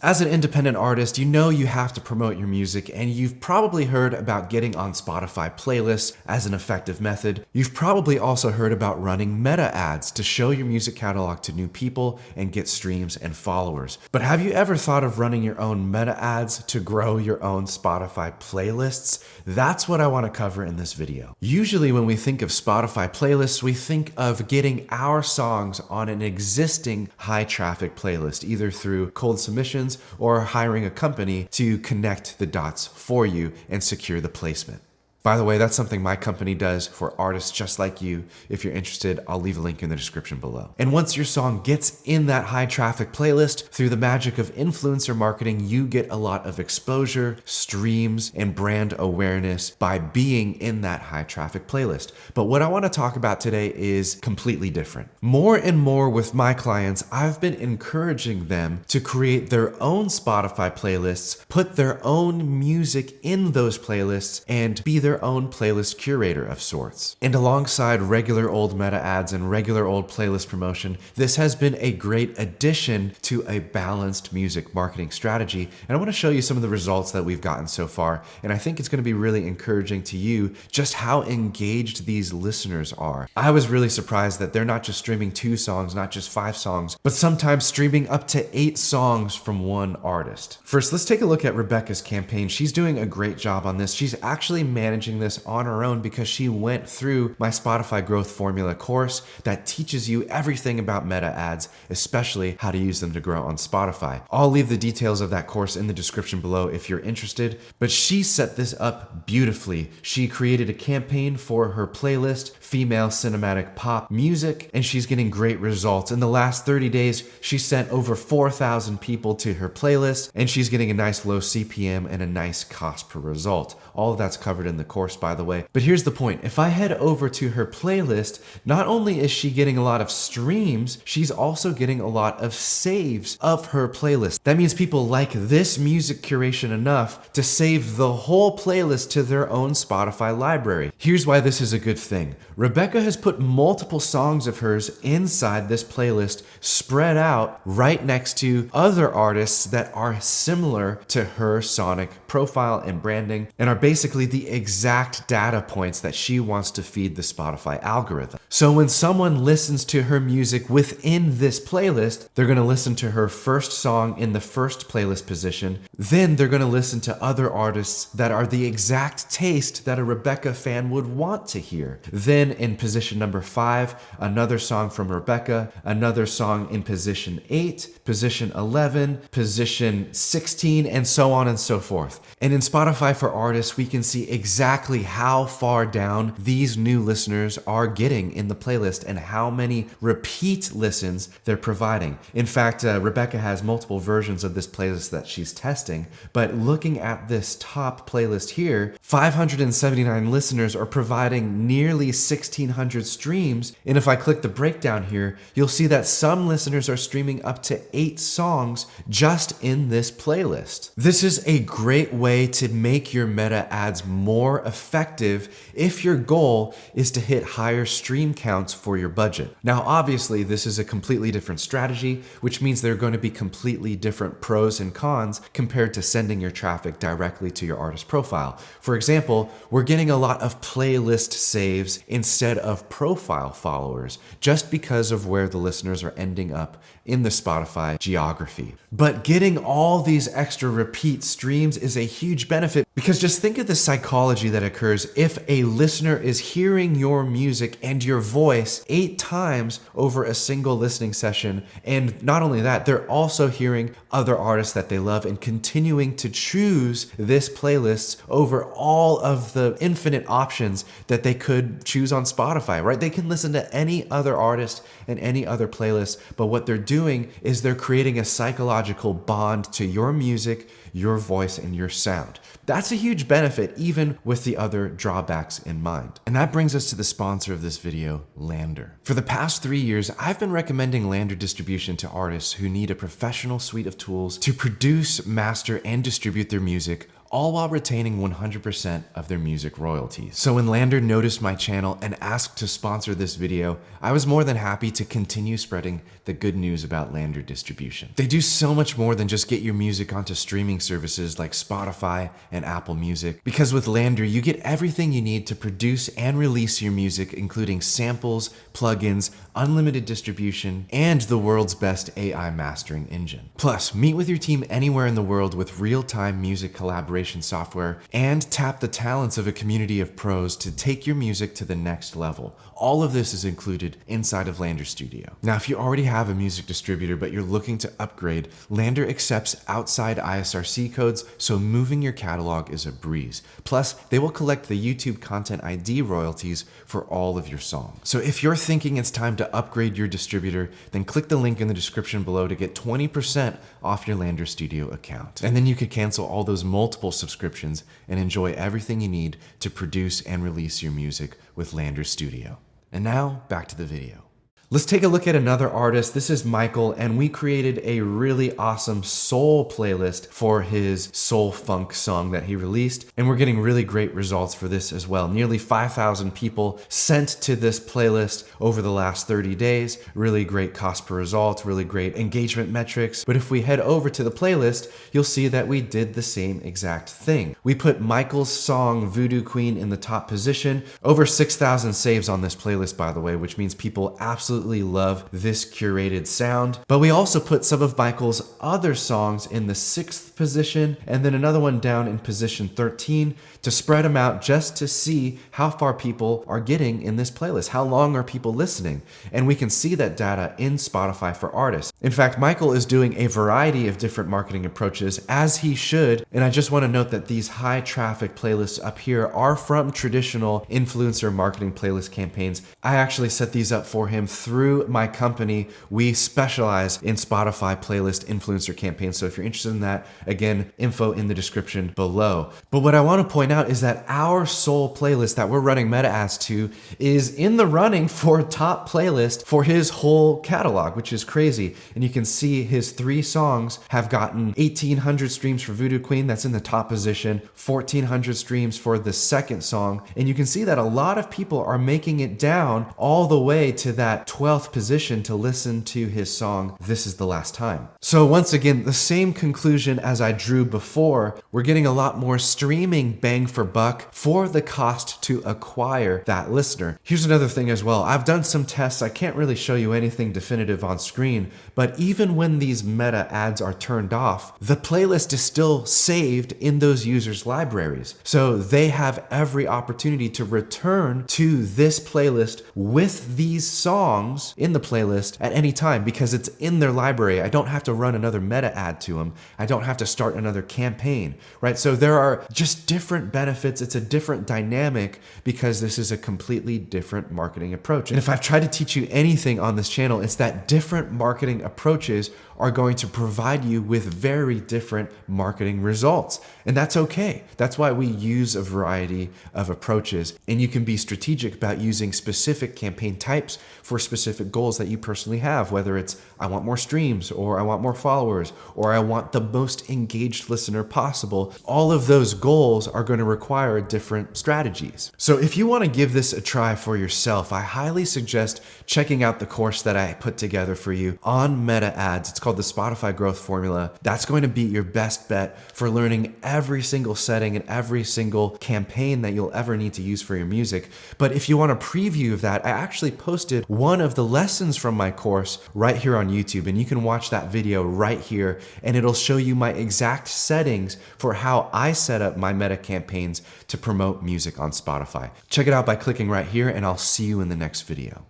As an independent artist, you know you have to promote your music, and you've probably heard about getting on Spotify playlists as an effective method. You've probably also heard about running meta ads to show your music catalog to new people and get streams and followers. But have you ever thought of running your own meta ads to grow your own Spotify playlists? That's what I want to cover in this video. Usually when we think of Spotify playlists, we think of getting our songs on an existing high traffic playlist, either through cold submissions or hiring a company to connect the dots for you and secure the placement. By the way, that's something my company does for artists just like you. If you're interested, I'll leave a link in the description below. And once your song gets in that high traffic playlist, through the magic of influencer marketing, you get a lot of exposure, streams, and brand awareness by being in that high traffic playlist. But what I want to talk about today is completely different. More and more with my clients, I've been encouraging them to create their own Spotify playlists, put their own music in those playlists, and be their own playlist curator of sorts. And alongside regular old meta ads and regular old playlist promotion, this has been a great addition to a balanced music marketing strategy. And I want to show you some of the results that we've gotten so far. And I think it's going to be really encouraging to you just how engaged these listeners are. I was really surprised that they're not just streaming 2 songs, not just 5 songs, but sometimes streaming up to 8 songs from one artist. First, let's take a look at Rebecca's campaign. She's doing a great job on this. She's actually managing this on her own because she went through my Spotify Growth Formula course that teaches you everything about meta ads, especially how to use them to grow on Spotify. I'll leave the details of that course in the description below if you're interested, but she set this up beautifully. She created a campaign for her playlist, Female Cinematic Pop Music, and she's getting great results. In the last 30 days, she sent over 4,000 people to her playlist, and she's getting a nice low CPM and a nice cost per result. All of that's covered in the course, by the way. But here's the point. If I head over to her playlist, not only is she getting a lot of streams, she's also getting a lot of saves of her playlist. That means people like this music curation enough to save the whole playlist to their own Spotify library. Here's why this is a good thing. Rebecca has put multiple songs of hers inside this playlist, spread out right next to other artists that are similar to her sonic profile and branding and are basically the exact data points that she wants to feed the Spotify algorithm. So when someone listens to her music within this playlist, they're going to listen to her first song in the first playlist position. Then they're going to listen to other artists that are the exact taste that a Rebecca fan would want to hear. Then in position number 5, another song from Rebecca, another song in position 8, position 11, position 16, and so on and so forth. And in Spotify for Artists, we can see exactly how far down these new listeners are getting in the playlist and how many repeat listens they're providing. In fact, Rebecca has multiple versions of this playlist that she's testing, but looking at this top playlist here, 579 listeners are providing nearly 1,600 streams. And if I click the breakdown here, you'll see that some listeners are streaming up to 8 songs just in this playlist. This is a great way to make your meta ads more effective if your goal is to hit higher stream counts for your budget. Now, obviously, this is a completely different strategy, which means there are going to be completely different pros and cons compared to sending your traffic directly to your artist profile. For example, we're getting a lot of playlist saves instead of profile followers, just because of where the listeners are ending up in the Spotify geography. But getting all these extra repeat streams is a huge benefit because just think of the psychology that occurs if a listener is hearing your music and your voice 8 times over a single listening session. And not only that, they're also hearing other artists that they love and continuing to choose this playlist over all of the infinite options that they could choose on Spotify, right? They can listen to any other artist and any other playlist, but what they're doing is they're creating a psychological bond to your music, your voice, and your sound. That's a huge benefit, even with the other drawbacks in mind. And that brings us to the sponsor of this video, Landr. For the past 3 years, I've been recommending Landr distribution to artists who need a professional suite of tools to produce, master, and distribute their music all while retaining 100% of their music royalties. So when Landr noticed my channel and asked to sponsor this video, I was more than happy to continue spreading the good news about Landr distribution. They do so much more than just get your music onto streaming services like Spotify and Apple Music, because with Landr, you get everything you need to produce and release your music, including samples, plugins, unlimited distribution, and the world's best AI mastering engine. Plus, meet with your team anywhere in the world with real-time music collaboration software, and tap the talents of a community of pros to take your music to the next level. All of this is included inside of Landr Studio. Now, if you already have a music distributor but you're looking to upgrade, Landr accepts outside ISRC codes, so moving your catalog is a breeze. Plus, they will collect the YouTube Content ID royalties for all of your songs. So if you're thinking it's time to upgrade your distributor, then click the link in the description below to get 20% off your Landr Studio account. And then you could cancel all those multiple subscriptions and enjoy everything you need to produce and release your music with Landr Studio. And now, back to the video. Let's take a look at another artist. This is Michael, and we created a really awesome soul playlist for his soul funk song that he released, and we're getting really great results for this as well. Nearly 5,000 people sent to this playlist over the last 30 days. Really great cost per result, really great engagement metrics. But if we head over to the playlist, you'll see that we did the same exact thing. We put Michael's song Voodoo Queen in the top position. Over 6,000 saves on this playlist, by the way, which means people absolutely love this curated sound. But we also put some of Michael's other songs in the 6th position and then another one down in position 13 to spread them out just to see how far people are getting in this playlist. How long are people listening? And we can see that data in Spotify for Artists. In fact, Michael is doing a variety of different marketing approaches, as he should. And I just want to note that these high traffic playlists up here are from traditional influencer marketing playlist campaigns. I actually set these up for him through my company. We specialize in Spotify playlist influencer campaigns. So if you're interested in that, again, info in the description below. But what I want to point out is that our soul playlist that we're running meta ads to is in the running for top playlist for his whole catalog, which is crazy. And you can see his 3 songs have gotten 1,800 streams for Voodoo Queen. That's in the top position, 1,400 streams for the second song. And you can see that a lot of people are making it down all the way to that 12th position to listen to his song, This Is the Last Time. So once again, the same conclusion as I drew before, we're getting a lot more streaming bang for buck for the cost to acquire that listener. Here's another thing as well. I've done some tests. I can't really show you anything definitive on screen, but even when these meta ads are turned off, the playlist is still saved in those users' libraries. So they have every opportunity to return to this playlist with these songs in the playlist at any time because it's in their library. I don't have to run another meta ad to them. I don't have to start another campaign, right? So there are just different benefits. It's a different dynamic because this is a completely different marketing approach. And if I've tried to teach you anything on this channel, it's that different marketing approaches are going to provide you with very different marketing results. And that's okay. That's why we use a variety of approaches. And you can be strategic about using specific campaign types for specific goals that you personally have, whether it's I want more streams, or I want more followers, or I want the most engaged listener possible. All of those goals are going to require different strategies. So if you want to give this a try for yourself, I highly suggest checking out the course that I put together for you on meta ads. It's called the Spotify Growth Formula. That's going to be your best bet for learning every single setting and every single campaign that you'll ever need to use for your music. But if you want a preview of that, I actually posted one of the lessons from my course right here on YouTube, and you can watch that video right here, and it'll show you my exact settings for how I set up my meta campaigns to promote music on Spotify. Check it out by clicking right here, and I'll see you in the next video.